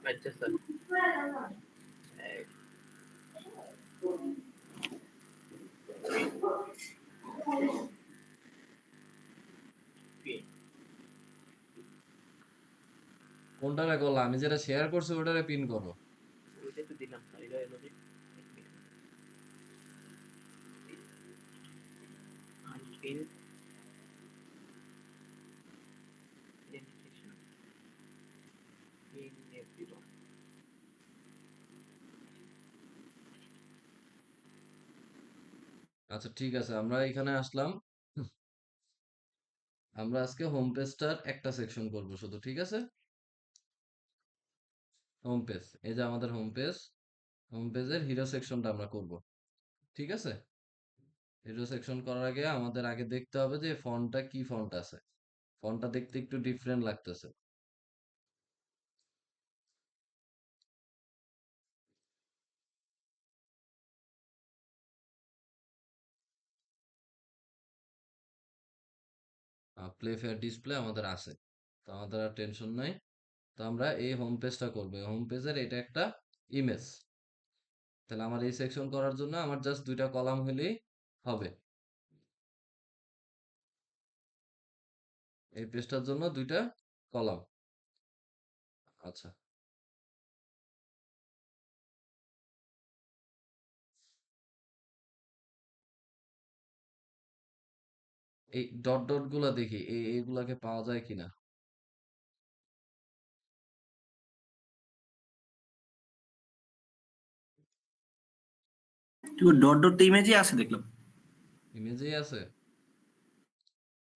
আচ্ছা স্যার। কোনটারে করলাম? আমি যেটা শেয়ার করছি ওটারে পিন করো। ওইটাই তো দিলাম স্যার, এটা এলো যে আনপিন ইনফেকশন ইন এভরিওয়ান। আচ্ছা ঠিক আছে, আমরা এখানে আসলাম। আমরা আজকে হোম পেজটার একটা সেকশন করব শুধু, ঠিক আছে? হোম পেজ, এই যে আমাদের হোম পেজ। হোম পেজের হিরো সেকশনটা আমরা করব, ঠিক আছে? হিরো সেকশন করার আগে আমাদের আগে দেখতে হবে যে ফন্টটা কি ফন্ট আছে। ফন্টটা দেখতে একটু ডিফারেন্ট লাগতেছে। প্লে ফেয়ার ডিসপ্লে আমাদের আছে, তো আমাদের আর টেনশন নাই। তো আমরা এই হোম পেজটা করবো, হোম পেজের এটা একটা ইমেজ। তাহলে আমার এই সেকশন করার জন্য আমার জাস্ট দুইটা কলাম হলেই হবে। এই পেজটার জন্য দুইটা কলাম। আচ্ছা, এই ডট ডট গুলা দেখি এইগুলাকে পাওয়া যায় কিনা। তুই ডট ডট ইমেজই আছে দেখলাম। ইমেজেই আছে।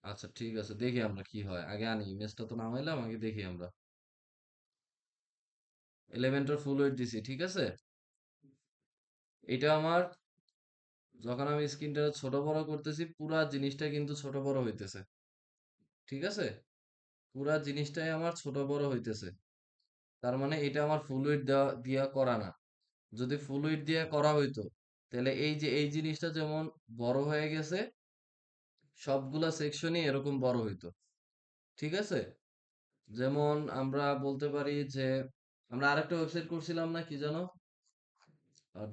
আচ্ছা ঠিক আছে, দেখি আমরা কি হয়, আগে আনি ইমেজটা তো নামাইলাম, আগে দেখি আমরা। এলিমেন্টর ফুল ওয়েট দিছি, ঠিক আছে। এটা আমার, যখন আমি স্ক্রিনটা ছোট বড় করতেছি পুরা জিনিসটা কিন্তু ছোট বড় হইতেছে, ঠিক আছে। পুরা জিনিসটাই আমার ছোট বড় হইতেছে। তার মানে এটা আমার ফুল উইডথ দেওয়া দিয়া করা না। যদি ফুল উইডথ দিয়ে করা হইতো, তাহলে এই যে এই জিনিসটা যেমন বড় হয়ে গেছে, সবগুলা সেকশনই এরকম বড় হইতো, ঠিক আছে। যেমন আমরা বলতে পারি যে আমরা আরেকটা ওয়েবসাইট করছিলাম না, কি জানো,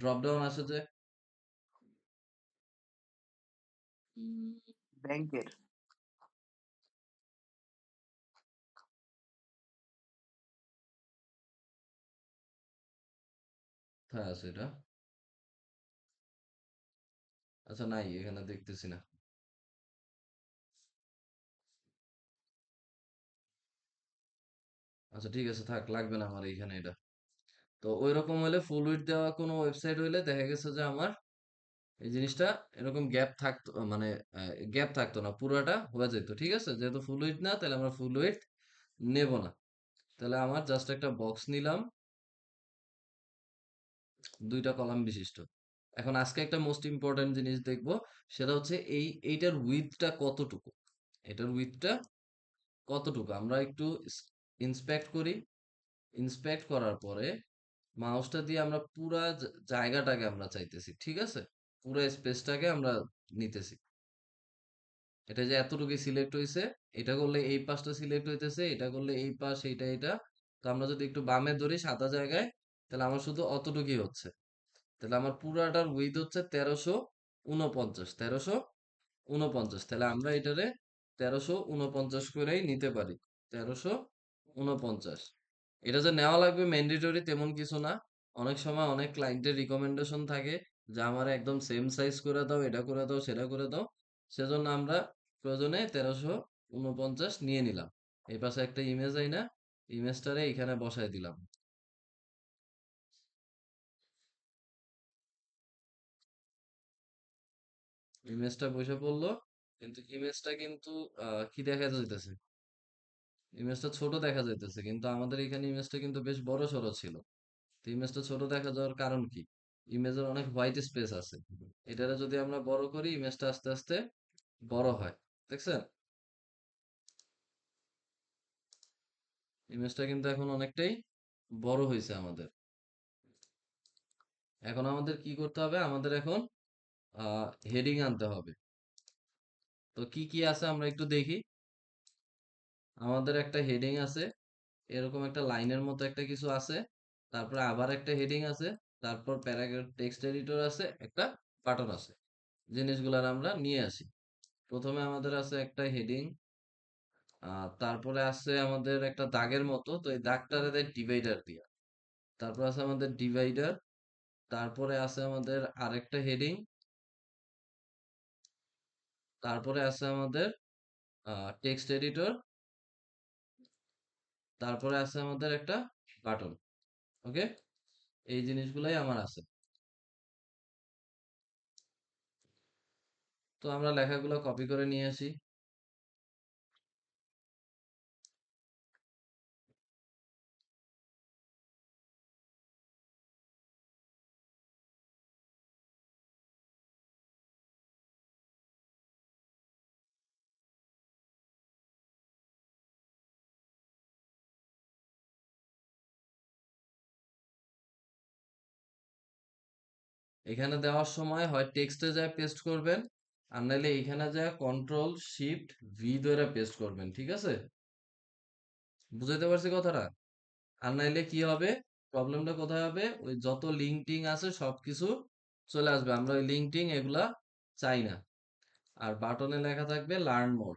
ড্রপ ডাউন আসে যে, ব্যাংকের কোথায় আছে এটা? আচ্ছা নাই, এখানে দেখতেছি না। আচ্ছা ঠিক আছে, থাক, লাগবে না আমার এইখানে এটা। তো ওই রকম হলে ফুল উইডথ দেওয়া কোনো ওয়েবসাইট হইলে দেখা গেছে যে আমার এই জিনিসটা এরকম গ্যাপ থাকতো, মানে গ্যাপ থাকতো না, পুরোটা হয়ে যেত, ঠিক আছে। যেহেতু ফুল উইডথ না, তাহলে আমরা ফুল উইডথ নেব না। তাহলে আমার জাস্ট একটা বক্স নিলাম, দুইটা কলাম বিশিষ্ট। এখন আজকে একটা মোস্ট ইম্পর্টেন্ট জিনিস দেখবো, সেটা হচ্ছে এইটার উইথটা কতটুকু। এটার উইথটা কতটুকু আমরা একটু ইন্সপেক্ট করি। ইন্সপেক্ট করার পরে মাউসটা দিয়ে আমরা পুরা জায়গাটাকে আমরা চাইতেছি, ঠিক আছে। পুরো স্পেসটাকে আমরা নিতেছি। এটা যে এতটুকু সিলেক্ট হয়েছে, এটা করলে এই পাশটা সিলেক্ট হইতেছে, এটা করলে এই পাশ, এটা। তো আমরা যদি একটু বামে ধরি সাদা জায়গায়, তাহলে আমার শুধু অতটুকুই হচ্ছে। তাহলে আমার পুরাটার উইথ হচ্ছে 1349, 1349। তাহলে আমরা এটারে 1349 করেই নিতে পারি। 1349। এটা যে নেওয়া লাগবে ম্যান্ডেটরি তেমন কিছু না। অনেক সময় অনেক ক্লায়েন্টের রিকমেন্ডেশন থাকে যে আমার একদম সেম সাইজ করে দাও, এটা করে দাও, সেটা করে দাও। সেজন্য আমরা প্রয়োজনে 1349 নিয়ে নিলাম। এই পাশে একটা ইমেজ আইনা ইমেজটারে এখানে বসায় দিলাম। ইমেজটা বসে পড়লো, কিন্তু ইমেজটা কিন্তু কি দেখা যাইতেছে, ইমেজটা ছোট দেখা যাইতেছে, কিন্তু আমাদের এখানে ইমেজটা কিন্তু বেশ বড় সড়ো ছিল। তো ইমেজটা ছোট দেখা যাওয়ার কারণ কি? ইমেজের অনেক হোয়াইট স্পেস আছে। এটারে যদি আমরা বড় করি, ইমেজটা আস্তে আস্তে বড় হয়, দেখছেন? ইমেজটা কিন্তু এখন অনেকটাই বড় হয়েছে আমাদের। এখন আমাদের কি করতে হবে, আমাদের এখন হেডিং আনতে হবে। তো কি কি আছে আমরা একটু দেখি। আমাদের একটা হেডিং আছে, এরকম একটা লাইনের মতো একটা কিছু আছে, তারপরে আবার একটা হেডিং আছে, তারপর প্যারাগ্রাফ টেক্সট এডিটর আছে, একটা বাটন আছে। জিনিসগুলার আমরা নিয়ে আসি। প্রথমে আমাদের আছে একটা হেডিং, তারপরে আছে আমাদের একটা দাগের মতো, তো এই দাগটারে দেয় ডিভাইডার দিয়া। তারপর আছে আমাদের ডিভাইডার, তারপরে আছে আমাদের আরেকটা হেডিং, তারপরে আছে আমাদের টেক্সট এডিটর, তারপরে আছে আমাদের একটা বাটন। ওকে, এই জিনিসগুলাই আমার আছে। তো আমরা লেখাগুলো কপি করে নিয়ে আসি। এখানে দেওয়ার সময় হয় টেক্সটে যায় পেস্ট করবেন, আর নাহলে এখানে যায় কন্ট্রোল শিফট ভি ধরে পেস্ট করবেন। ঠিক আছে, বুঝাইতে পারছি কথাটা? আর নাইলে কি হবে, প্রবলেমটা কোথায় হবে, ওই যত লিঙ্ক টিং আছে সবকিছু চলে আসবে, আমরা ওই লিঙ্ক টিং এগুলা চাই না। আর বাটনে লেখা থাকবে লার্ন মোর।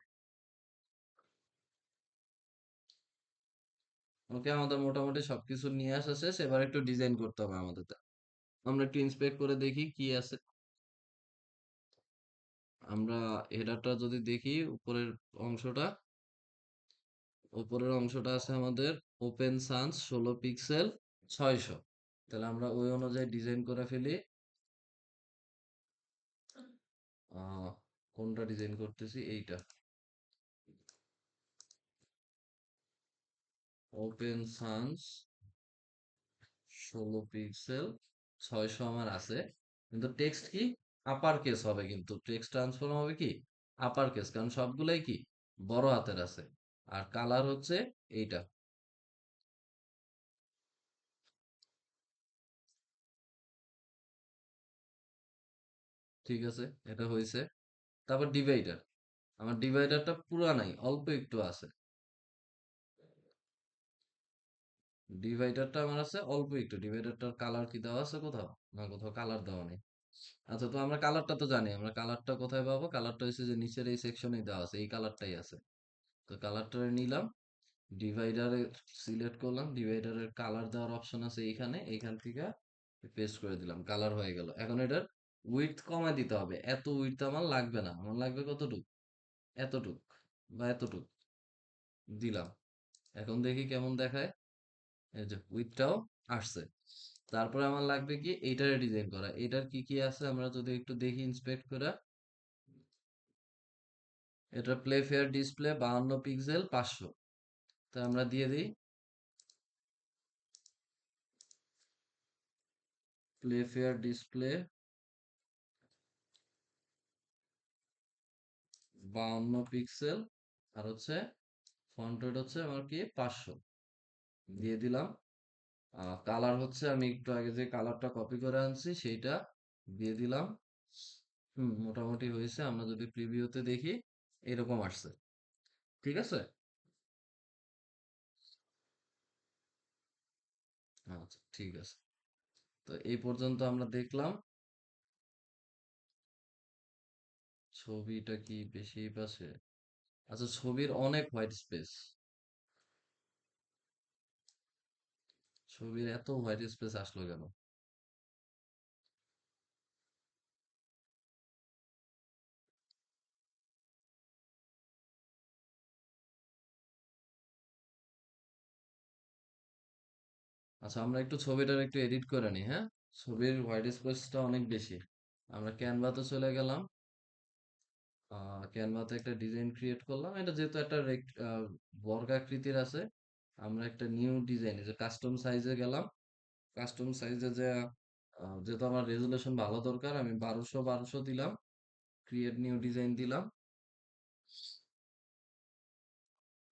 ওকে, আমাদের মোটামুটি সবকিছু নিয়ে আসা শেষ, এবার একটু ডিজাইন করতে হবে আমাদের। আমরা একটু ইন্সপেক্ট করে দেখি কি আছে। আমরা হেডারটা যদি দেখি, অংশটা উপরের অংশটা আছে আমাদের ওপেন সান্স 16 পিক্সেল 600। তাহলে আমরা ওই অনুযায়ী ডিজাইন করে ফেলি। কোনটা ডিজাইন করতেছি, এইটা ওপেন সান্স 16 পিক্সেল 600 আমার আছে, কিন্তু টেক্সট কি আপার কেস হবে, কিন্তু টেক্সট ট্রান্সফর্ম হবে কি আপার কেস, কারণ সবগুলাই কি বড় হাতের আছে। আর কালার হচ্ছে এইটা। ঠিক আছে, এটা হয়েছে। তারপর ডিভাইডার, আমার ডিভাইডারটা পুরা নাই, অল্প একটু আছে। ডিভাইডারটা আমার আছে অল্প একটু। ডিভাইডারটার কালার কি দেওয়া আছে কোথাও? না, কোথাও কালার দেওয়া নেই। আচ্ছা, তো আমরা কালারটা তো জানি, আমরা কালারটা কোথায় পাবো? কালারটা হচ্ছে যে নিচের এই সেকশনেই দেওয়া আছে, এই কালারটাই আছে। তো কালারটা নিলাম, ডিভাইডারে সিলেক্ট করলাম, ডিভাইডারের কালার দেওয়ার অপশন আছে এইখানে, এইখান থেকে পেস্ট করে দিলাম, কালার হয়ে গেল। এখন এটার উইডথ কমায় দিতে হবে, এত উইডথ আমার লাগবে না, আমার লাগবে কতটুক, এতটুক বা এতটুক দিলাম। এখন দেখি কেমন দেখায়, এই যে উইথটাও আসছে। তারপরে আমার লাগবে কি এইটারে ডিজাইন করা, এটার কি কি আছে আমরা যদি একটু দেখি ইন্সপেক্ট করে। এটা প্লে ফেয়ার ডিসপ্লে 52 পিক্সেল 500, তা আমরা দিয়ে দিই প্লে ফেয়ার ডিসপ্লে 52 পিক্সেল, আর হচ্ছে ফন্ট রেট হচ্ছে আমার কি 500, দিয়ে দিলাম। কালার হচ্ছে আমি একটু আগে যে কালারটা কপি করে আনছি সেইটা দিয়ে দিলাম। মোটামুটি হয়েছে, আমরা যদি প্রিভিউতে দেখি এরকম আসছে। ঠিক আছে, আচ্ছা ঠিক আছে। তো এই পর্যন্ত আমরা দেখলাম। ছবিটা কি বেশি পাশে? আচ্ছা, ছবির অনেক হোয়াইট স্পেস, ছবির এত হোয়াইট স্পেস আসলো কেন? আচ্ছা, আমরা একটু ছবিটার একটু এডিট করে নিই, হ্যাঁ। ছবির হোয়াইট স্পেসটা অনেক বেশি। আমরা ক্যানভাতে চলে গেলাম, ক্যানভাতে একটা ডিজাইন ক্রিয়েট করলাম, এটা যেহেতু একটা বর্গাকৃতির আছে, আমরা একটা নিউ ডিজাইন, যে কাস্টম সাইজে গেলাম। কাস্টম সাইজে যে যেহেতু আমার রেজুলেশন ভালো দরকার, আমি 1200 দিলাম, ক্রিয়েট নিউ ডিজাইন দিলাম।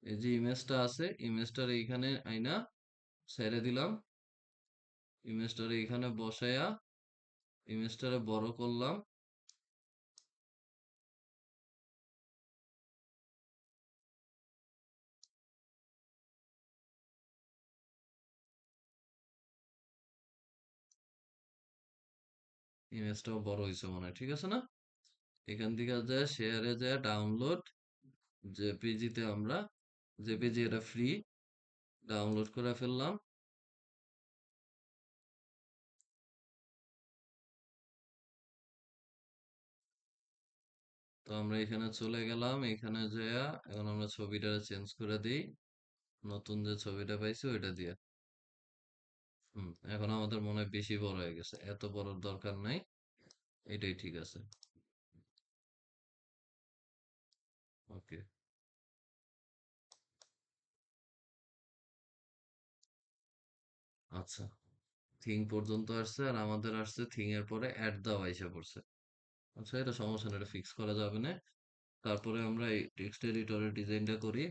এই যে ইমেজটা আছে, ইমেজটার এইখানে আইনা ছেড়ে দিলাম, ইমেজটার এইখানে বসায়া ইমেজটারে বড় করলাম। ইমেজটাও বড় হয়েছে মনে হয়, ঠিক আছে না? এখান থেকে যায় শেয়ারে যায় ডাউনলোড জেপিজিতে আমরা জেপিজি এটা ফ্রি ডাউনলোড করে ফেললাম। তো আমরা এখানে চলে গেলাম, এখানে যাইয়া এখন আমরা ছবিটা চেঞ্জ করে দিই, নতুন যে ছবিটা পাইছি ওইটা দিয়ে। এখন আমাদের মনে হয় বেশি বড় হয়ে গেছে, এত বড় দরকার নাই, এটাই ঠিক আছে। ওকে, আচ্ছা, থিং পর্যন্ত আসছে আর আমাদের আসছে থিং এর পরে অ্যাড দাও আইসা পড়ছে। আচ্ছা, এটা সমস্যা না, এটা ফিক্স করা যাবে না। তারপরে আমরা এই টেক্সট এডিটরের ডিজাইনটা করি।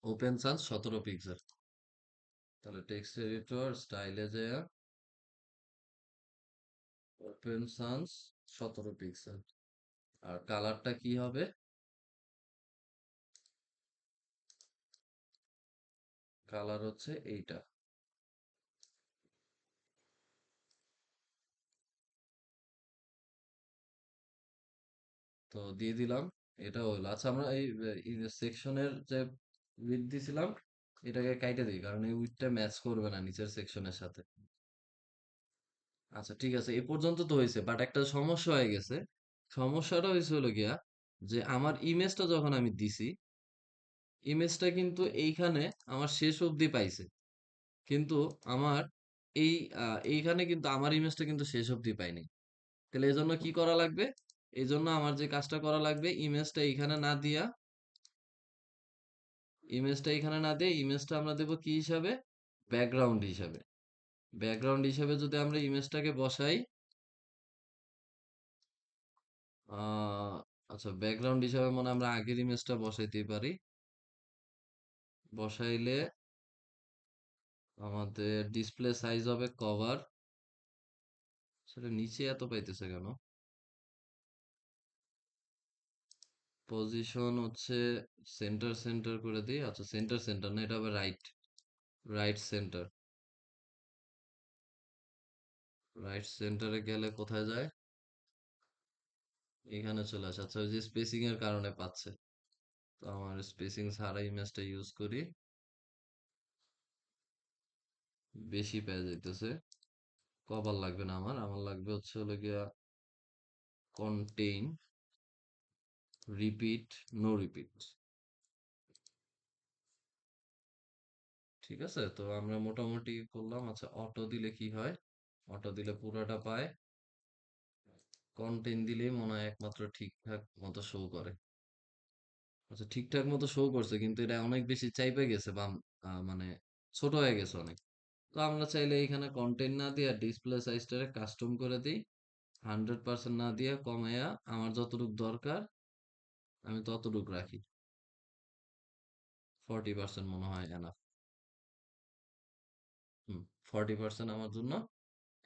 Open Sans 17 pixel. তাহলে টেক্সট এডিটর স্টাইলে যায় ওপেন সান্স 17 পিক্সেল। আর কালারটা কি হবে? কালার হচ্ছে এইটা। তো দিয়ে দিলাম, এটা হলো। আচ্ছা, আমরা এই সেকশনের যে উইথ দিছিলাম এটাকে কাইটে দিই, কারণ এই উইথটা ম্যাচ করবে না নিচের সেকশনের সাথে। আচ্ছা, ঠিক আছে, এ পর্যন্ত তো হয়েছে, বাট একটা সমস্যা হয়ে গেছে। সমস্যাটা হয়েছে হলো গিয়া যে আমার ইমেজটা যখন আমি দিছি, ইমেজটা কিন্তু এইখানে আমার শেষ অবধি পাইছে, কিন্তু আমার এই এইখানে কিন্তু আমার ইমেজটা কিন্তু শেষ অবধি পাইনি। তাহলে এই জন্য কি করা লাগবে? এই জন্য আমার যে কাজটা করা লাগবে, ইমেজটা এইখানে না দিয়া, ইমেজটা এখানে না দিয়ে ইমেজটা আমরা দেবো কি হিসাবে? ব্যাকগ্রাউন্ড হিসাবে। ব্যাকগ্রাউন্ড হিসাবে যদি আমরা ইমেজটাকে বসাই, আহ আচ্ছা, ব্যাকগ্রাউন্ড হিসাবে মানে আমরা আগের ইমেজটা বসাইতেই পারি। বসাইলে আমাদের ডিসপ্লে সাইজ হবে কভার, সেটা নিচে এত পাইতেছে কেন? পজিশন হচ্ছে সেন্টার সেন্টার করে দিই। আচ্ছা, সেন্টার সেন্টার না, এটা হবে রাইট, রাইট সেন্টার। রাইট সেন্টারে গেলে কোথায় যায়? এখানে চলে আসে। আচ্ছা, ওই যে স্পেসিং এর কারণে পাচ্ছে। তো আমার স্পেসিং ছাড়া ইমেজটা ইউজ করি, বেশি পেয়ে যাইতেছে। কভার লাগবে না আমার, আমার লাগবে হচ্ছে হলো গিয়া কন্টেইন রিপিট নো রিপিট। ঠিক আছে, তো আমরা মোটামুটি করলাম। আচ্ছা, অটো দিলে কি হয়? অটো দিলে পুরোটা পায়। কন্টেইন দিলেই মনে হয় একমাত্র ঠিকঠাক মতো শো করে। আচ্ছা, ঠিকঠাক মতো শো করছে, কিন্তু এটা অনেক বেশি চাইপে গেছে, বাম মানে ছোট হয়ে গেছে অনেক। তো আমরা চাইলে এখানে কন্টেন্ট না দিয়ে ডিসপ্লে সাইজটারে কাস্টম করে দিই, 100% না দিয়ে কমাইয়া আমার যতটুকু দরকার আমি ততটুকু রাখি। 40% মনে হয় এনাফ। 40% আমার জন্য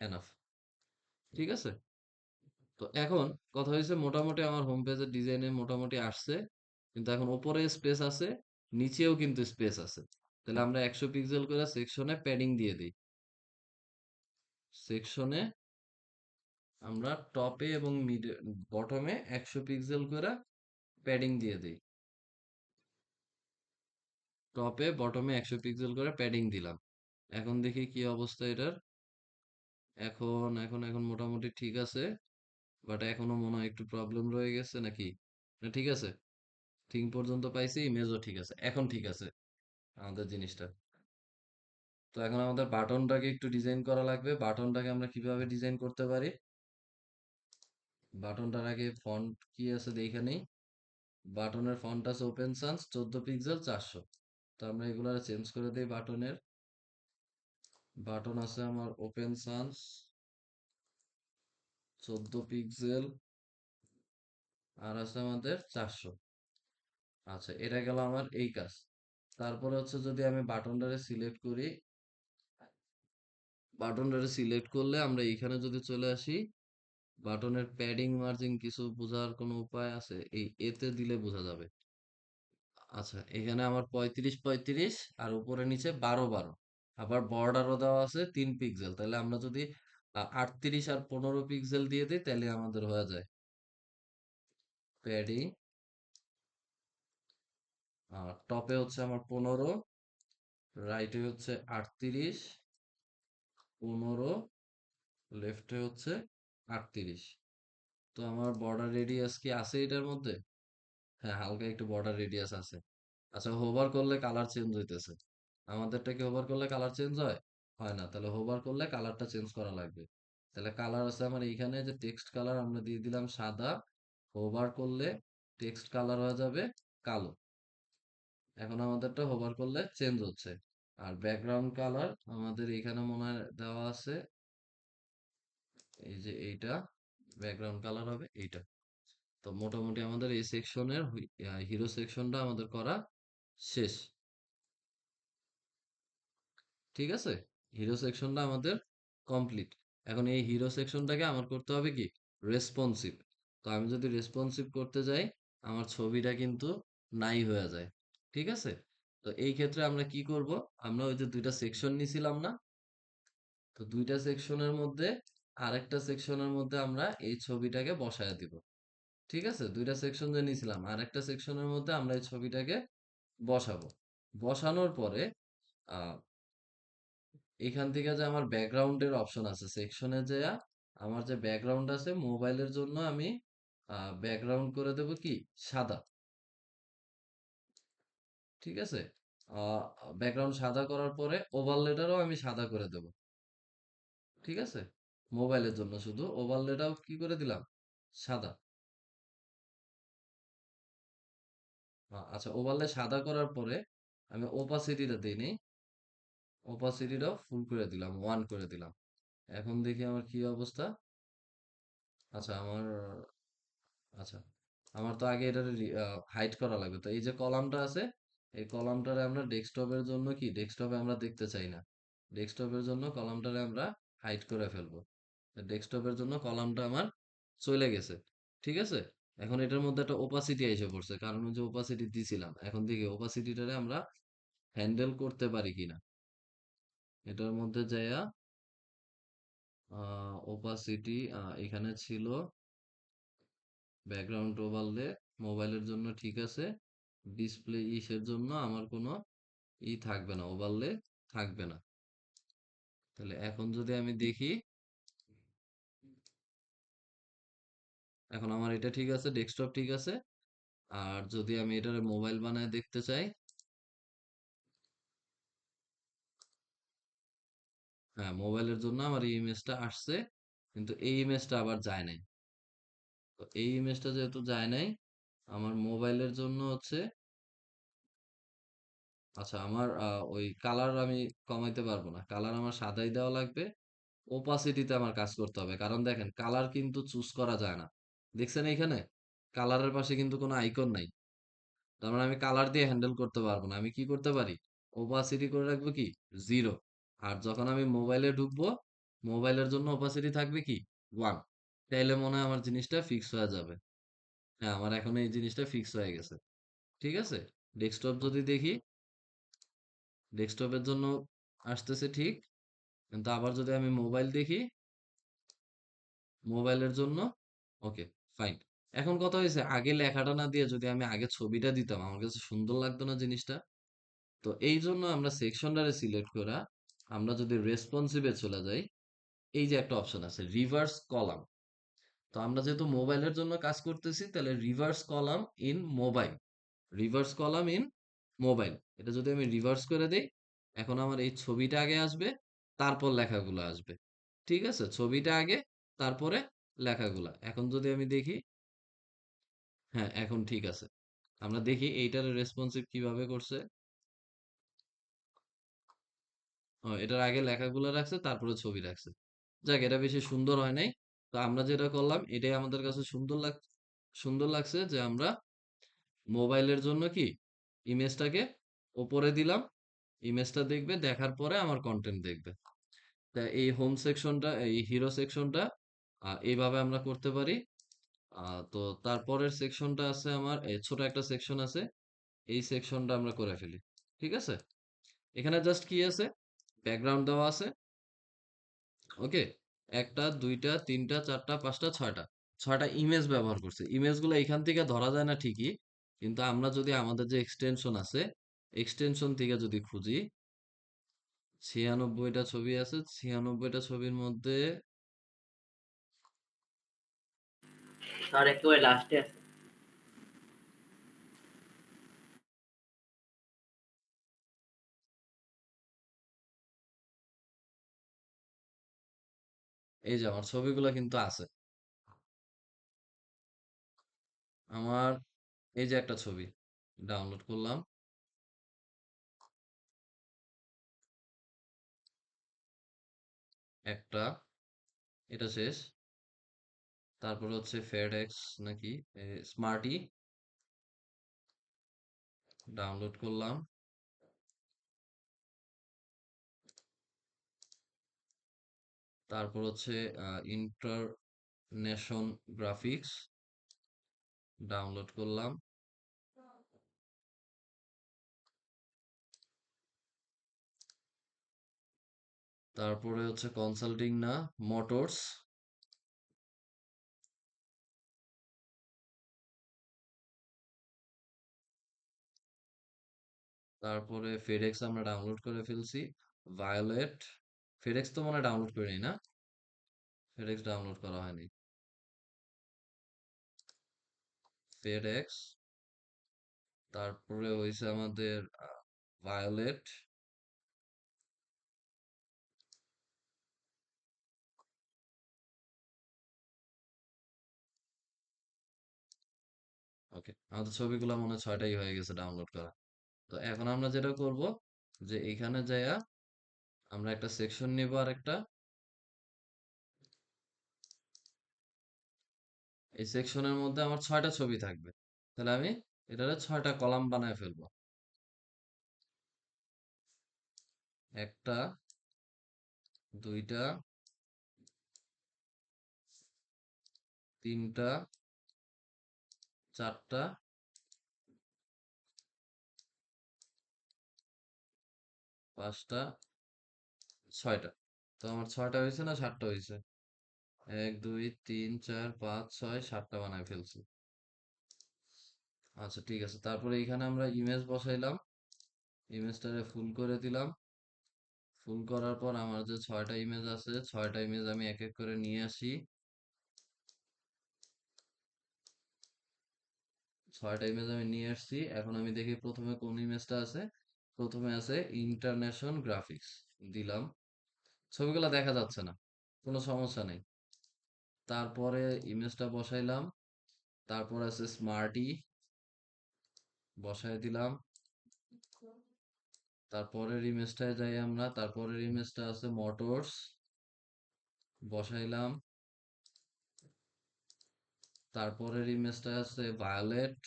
এনাফ। ঠিক আছে, তো এখন কথা হয়েছে মোটামুটি আমার হোম পেজের ডিজাইনে মোটামুটি আসছে, কিন্তু এখন ওপরে স্পেস আছে, নিচেও কিন্তু স্পেস আছে। তাহলে আমরা 100 পিক্সেল করে সেকশনে প্যাডিং দিয়ে দিই। সেকশনে আমরা টপে এবং মিডে বটমে 100 পিক্সেল করে প্যাডিং দিয়ে দিই। টপে বটমে 100 পিক্সেল করে প্যাডিং দিলাম। এখন দেখি কি অবস্থা এটার। এখন মোটামুটি ঠিক আছে, বাট এখনো মনে হয় একটু প্রবলেম রয়ে গেছে নাকি? না, ঠিক আছে, থিং পর্যন্ত পাইছি, ইমেজও ঠিক আছে, এখন ঠিক আছে আমাদের জিনিসটা। তো এখন আমাদের বাটনটাকে একটু ডিজাইন করা লাগবে। বাটনটাকে আমরা কিভাবে ডিজাইন করতে পারি? বাটনটার আগে ফন্ট কি আছে দেখে নেই। বাটনের ফন্ট আছে ওপেন সান্স 14 পিক্সেল 400। তো আমরা এগুলা চেঞ্জ করে দিই। বাটনের বাটন আছে আমার ওপেন সান্স 14 পিক্সেল আর আছে আমাদের 400। আচ্ছা, এটা গেল আমার এই কাজ। তারপরে হচ্ছে যদি আমি বাটনটারে সিলেক্ট করি, বাটনটারে সিলেক্ট করলে আমরা এইখানে যদি চলে আসি, বাটনের প্যাডিং মার্জিন কিছু বোঝার কোনো উপায় আছে? এই এতে দিলে বোঝা যাবে। আচ্ছা, এখানে আমার 35 আর উপরে নিচে 12 আবার বর্ডারও দেওয়া আছে 3 পিক্সেল। তাহলে আমরা যদি 38 আর 15 পিক্সেল দিয়ে দিই তাহলে আমাদের হয়ে যায়। প্যাডিং টপে হচ্ছে আমার 15, রাইটে হচ্ছে 38, 15, লেফটে হচ্ছে 38। তো আমার বর্ডার রেডিয়াস কি আছে এটার মধ্যে? হ্যাঁ, হালকা একটু বর্ডার রেডিয়াস আছে। আচ্ছা, হোভার করলে কালার চেঞ্জ হইতেছে। আমাদেরটা কি হোভার করলে কালার চেঞ্জ হয়? হয় না। তাহলে হোভার করলে কালারটা চেঞ্জ করা লাগবে। তাহলে কালার আছে আমার এইখানে, যে টেক্সট কালার আমরা দিয়ে দিলাম সাদা। হোভার করলে টেক্সট কালার হয়ে যাবে কালো। এখন আমাদেরটা হোভার করলে চেঞ্জ হচ্ছে। আর ব্যাকগ্রাউন্ড কালার আমাদের এখানে মনে হয় দেওয়া আছে, এই যে এইটা ব্যাকগ্রাউন্ড কালার হবে এইটা। তো মোটামুটি আমাদের এই সেকশনের হিরো সেকশনটা আমাদের করা শেষ। ঠিক আছে, হিরো সেকশনটা আমাদের কমপ্লিট। এখন এই হিরো সেকশনটাকে আমার করতে হবে কি রেসপন্সিভ। তো আমি যদি রেসপন্সিভ করতে যাই, আমার ছবিটা কিন্তু নাই হয়ে যায়। ঠিক আছে, তো এই ক্ষেত্রে আমরা কি করব, আমরা ওই যে দুইটা সেকশন নিছিলাম না, তো দুইটা সেকশনের মধ্যে আরেকটা সেকশনের মধ্যে আমরা এই ছবিটাকে বসায় দিব। ঠিক আছে, দুইটা সেকশন যে নিছিলাম আরেকটা সেকশনের মধ্যে আমরা এই ছবিটাকে বসাবো। বসানোর পরে আহ এখান থেকে যে আমার ব্যাকগ্রাউন্ডের অপশন আছে সেকশনে, যে আমার যে ব্যাকগ্রাউন্ড আছে মোবাইলের জন্য আমি ব্যাকগ্রাউন্ড করে দেব কি সাদা। ঠিক আছে, ব্যাকগ্রাউন্ড সাদা করার পরে ওভারলেটারও আমি সাদা করে দেব। ঠিক আছে, মোবাইলের জন্য শুধু ওভারলেটাও কি করে দিলাম সাদা। আচ্ছা, ওভারলে সাদা করার পরে আমি ওপাসিটিটা দিই নি, ওপাসিটিটাও ফুল করে দিলাম, 1 করে দিলাম। এখন দেখি আমার কি অবস্থা। আচ্ছা আমার, আচ্ছা আমার তো আগে এটা হাইড করা লাগবে। তো এই যে কলামটা আছে, এই কলামটারে আমরা ডেস্কটপের জন্য কি ডেস্কটপে আমরা দেখতে চাই না। ডেস্কটপের জন্য কলামটারে আমরা হাইড করে ফেলবো। ডেস্কটপের জন্য কলামটা আমার চলে গেছে। ঠিক আছে, এখন এটার মধ্যে একটা ওপাসিটি এসে পড়ছে, কারণ ওই যে ওপাসিটি দিছিলাম। এখন দেখি ওপাসিটিটারে আমরা হ্যান্ডেল করতে পারি কিনা। এটার মধ্যে যাইয়া ওপাসিটি এখানে ছিল ব্যাকগ্রাউন্ড ওভারলে, মোবাইলের জন্য ঠিক আছে। ডিসপ্লে ইসের জন্য আমার কোনো থাকবে না, ওভারলে থাকবে না। তাহলে এখন যদি আমি দেখি, এখন আমার এটা ঠিক আছে, ডেস্কটপ ঠিক আছে। আর যদি আমি এটার মোবাইল বানায় দেখতে চাই, হ্যাঁ মোবাইলের জন্য আমার এই ইমেজটা আসছে, কিন্তু এই ইমেজটা আবার যায় নাই। তো এই ইমেজটা যেহেতু যায় নাই, আমার মোবাইলের জন্য হচ্ছে, আচ্ছা আমার ওই কালার আমি কমাইতে পারবো না, কালার আমার সাদাই দেওয়া লাগবে। ওপাসিটিতে আমার কাজ করতে হবে, কারণ দেখেন কালার কিন্তু চুজ করা যায় না। দেখছেন এইখানে কালারের পাশে কিন্তু কোনো আইকন নাই। তার মানে আমি কালার দিয়ে হ্যান্ডেল করতে পারবো না। আমি কি করতে পারি, ওপাসিটি করে রাখবো কি 0। আর যখন আমি মোবাইলে ঢুকবো, মোবাইলের জন্য ওপাসিটি থাকবে কি 1। তাইলে মনে হয় আমার জিনিসটা ফিক্স হয়ে যাবে। হ্যাঁ, আমার এখন এই জিনিসটা ফিক্স হয়ে গেছে। ঠিক আছে, ডেস্কটপ যদি দেখি, ডেস্কটপের জন্য আসতেছে ঠিক, কিন্তু আবার যদি আমি মোবাইল দেখি, মোবাইলের জন্য ওকে, ফাইন। এখন কথা হয়েছে, আগে লেখাটা না দিয়ে যদি আমি আগে ছবিটা দিতাম আমার কাছে সুন্দর লাগতো না জিনিসটা। তো এই জন্য আমরা সেকশনটারে সিলেক্ট করা, আমরা যদি রেসপন্সিভে চলে যাই, এই যে একটা অপশন আছে রিভার্স কলাম। তো আমরা যেহেতু মোবাইলের জন্য কাজ করতেছি, তাহলে reverse column in mobile, reverse column in mobile, এটা যদি আমি রিভার্স করে দেই, এখন আমার এই ছবিটা আগে আসবে, তারপর লেখাগুলো আসবে। ঠিক আছে, ছবিটা আগে, তারপরে লেখাগুলা। এখন যদি আমি দেখি, হ্যাঁ এখন ঠিক আছে। আমরা দেখি এইটার রেসপন্সিভ কিভাবে করছে। এটার আগে লেখাগুলো রাখছে, তারপরে ছবি রাখছে। যাক, এটা বেশি সুন্দর হয় নাই। তো আমরা যেটা করলাম এটাই আমাদের কাছে সুন্দর লাগছে, যে আমরা মোবাইলের জন্য কি ইমেজটাকে ওপরে দিলাম, ইমেজটা দেখবে, দেখার পরে আমার কন্টেন্ট দেখবে। তা এই হোম সেকশনটা, এই হিরো সেকশনটা এইভাবে আমরা করতে পারি। তো তারপরের সেকশনটা আছে আমার, ছোট একটা সেকশন আছে, এই সেকশনটা আমরা করে ফেলি। ঠিক আছে, এখানে জাস্ট কি আছে, ব্যাকগ্রাউন্ড দেওয়া আছে। ওকে, একটা দুইটা তিনটা চারটা পাঁচটা ছয়টা, ছয়টা ইমেজ ব্যবহার করছে। ইমেজগুলো এখান থেকে ধরা যায় না ঠিকই, কিন্তু আমরা যদি আমাদের যে এক্সটেনশন আছে, এক্সটেনশন থেকে যদি খুঁজি, 96টা ছবি আছে, 96টা ছবির মধ্যে তার একেবারে লাস্টে আছে। এই যে আমার ছবিগুলো কিন্তু আছে। আমার এই যে একটা ছবি ডাউনলোড করলাম, একটা, এটা শেষ। তারপর হচ্ছে ফেডএক্স নাকি স্মার্টি, ডাউনলোড করলাম। তারপর হচ্ছে ইন্টারন্যাশন গ্রাফিক্স, ডাউনলোড করলাম। তারপরে হচ্ছে কনসাল্টিং না, মোটরস, তারপরে ফেডেক্স আমরা ডাউনলোড করে ফেলছি। ভায়োলেট, ফেডেক্স তো মনে হয় ডাউনলোড করিনি না, ফেডেক্স ডাউনলোড করা হয়নি। ফেডেক্স, তারপরে হয়েছে আমাদের ভায়োলেট, ওকে, আমাদের ছবিগুলো মনে হয় ছয়টাই হয়ে গেছে ডাউনলোড করা। তো এখন আমরা যেটা করব, যে এখানে যাইয়া আমরা একটা সেকশন নিব, আর একটা, এই সেকশনের মধ্যে আমার ছয়টা ছবি থাকবে। তাহলে আমি এটারে ছয়টা কলাম বানায় ফেলবো। একটা, দুইটা, তিনটা, চারটা, পাঁচটা, ছয়টা। তো আমার ছয়টা হয়েছে না সাতটা হয়েছে? এক দুই তিন চার পাঁচ ছয়, সাতটা বানায় ফেলছি। আচ্ছা ঠিক আছে, তারপরে এখানে আমরা ইমেজ বসাইলাম, ইমেজটারে ফুল করে দিলাম। ফুল করার পর আমার যে ছয়টা ইমেজ আছে, ছয়টা ইমেজ আমি এক এক করে নিয়ে আসি। ছয়টা ইমেজ আমি নিয়ে আসছি। এখন আমি দেখি প্রথমে কোন ইমেজটা আছে। প্রথমে আছে ইন্টারন্যাশনাল গ্রাফিক্স, দিলাম। ছবিগুলো দেখা যাচ্ছে না, কোনো সমস্যা নেই। তারপরে ইমেজটা বসাইলাম। তারপর আছে স্মার্টি, বসাই দিলাম। তারপরের ইমেজটায় যাই আমরা, তারপরের ইমেজটা আছে মোটরস, বসাইলাম। তারপরের ইমেজটা আছে ভায়োলেট,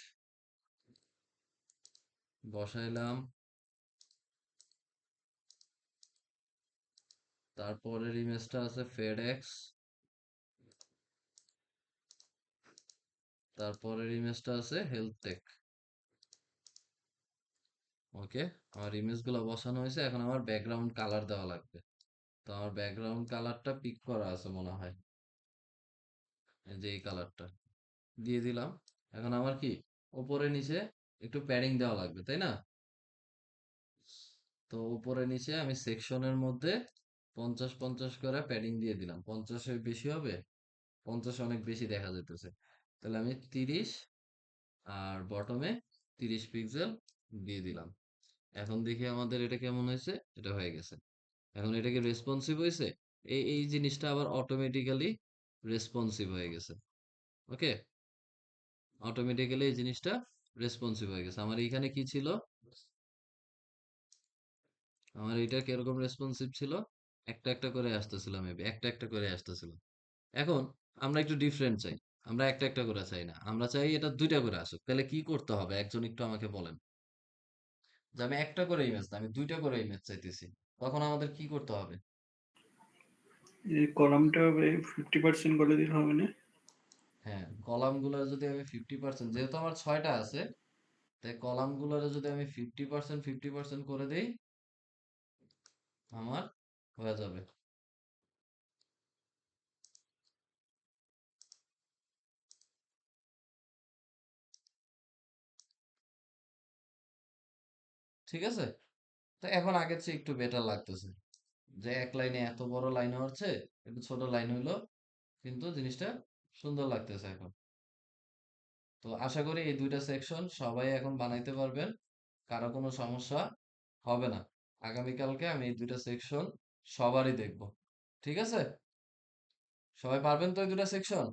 বসাইলাম। তারপরের ইমেজটা আছে ফেডএক্স, তারপরের ইমেজটা আছে হেলথ টেক। ওকে, আমার ইমেজগুলো বসানো হয়েছে। এখন আমার ব্যাকগ্রাউন্ড কালার দেওয়া লাগবে। তো আমার ব্যাকগ্রাউন্ড কালারটা পিক করা আছে মনে হয়, এই যে এই কালারটা দিয়ে দিলাম। এখন আমার কি, উপরে নিচে একটু প্যাডিং দেওয়া লাগবে, তাই না? তো উপরে নিচে আমি সেকশনের মধ্যে 50-50 করে প্যাডিং দিয়ে দিলাম। 50-এর বেশি হবে? 50 অনেক বেশি দেখা যেতেছে। তাহলে আমি 30 আর বটমে 30 পিক্সেল দিয়ে দিলাম। এখন দেখি আমাদের এটা কেমন হয়েছে। এটা হয়ে গেছে। এখন এটা কি রেসপন্সিভ হয়েছে? এই জিনিসটা আবার অটোমেটিক্যালি রেসপন্সিভ হয়ে গেছে। ওকে, অটোমেটিক্যালি এই জিনিসটা রেসপন্সিভ হয়ে গেছে। আমার এইখানে কি ছিল, আমার এটা কিরকম রেসপন্সিভ ছিল, একটা একটা করে আসতেছিল, মেবি একটা একটা করে আসতেছিল। এখন আমরা একটু ডিফারেন্ট চাই। আমরা একটা একটা করে চাই না, আমরা চাই এটা দুইটা করে আসুক। তাহলে কি করতে হবে একজন একটু আমাকে বলেন। যে আমি একটা করে ইমেজ না, আমি দুইটা করে ইমেজ চাইতেছি, তখন আমাদের কি করতে হবে? এই কলামটা 50% করে দিলে হবে না? হ্যাঁ, কলামগুলো যদি আমি 50%, যেহেতু আমার 6টা আছে, তাই কলামগুলোরে যদি আমি 50% করে দেই, আমার হয়ে যাবে। ঠিক আছে? তো এখন আগের চেয়ে একটু বেটার লাগতেছে, যে এক লাইনে এত বড় লাইন হচ্ছে, একটু ছোট লাইন হইলো, কিন্তু জিনিসটা সুন্দর লাগতেছে এখন। তো আশা করি এই দুইটা সেকশন সবাই এখন বানাইতে পারবেন, কারো কোনো সমস্যা হবে না। আগামীকালকে আমি এই দুইটা সেকশন সবারই দেখব। ঠিক আছে? সবাই পারবেন তো এই দুইটা সেকশন?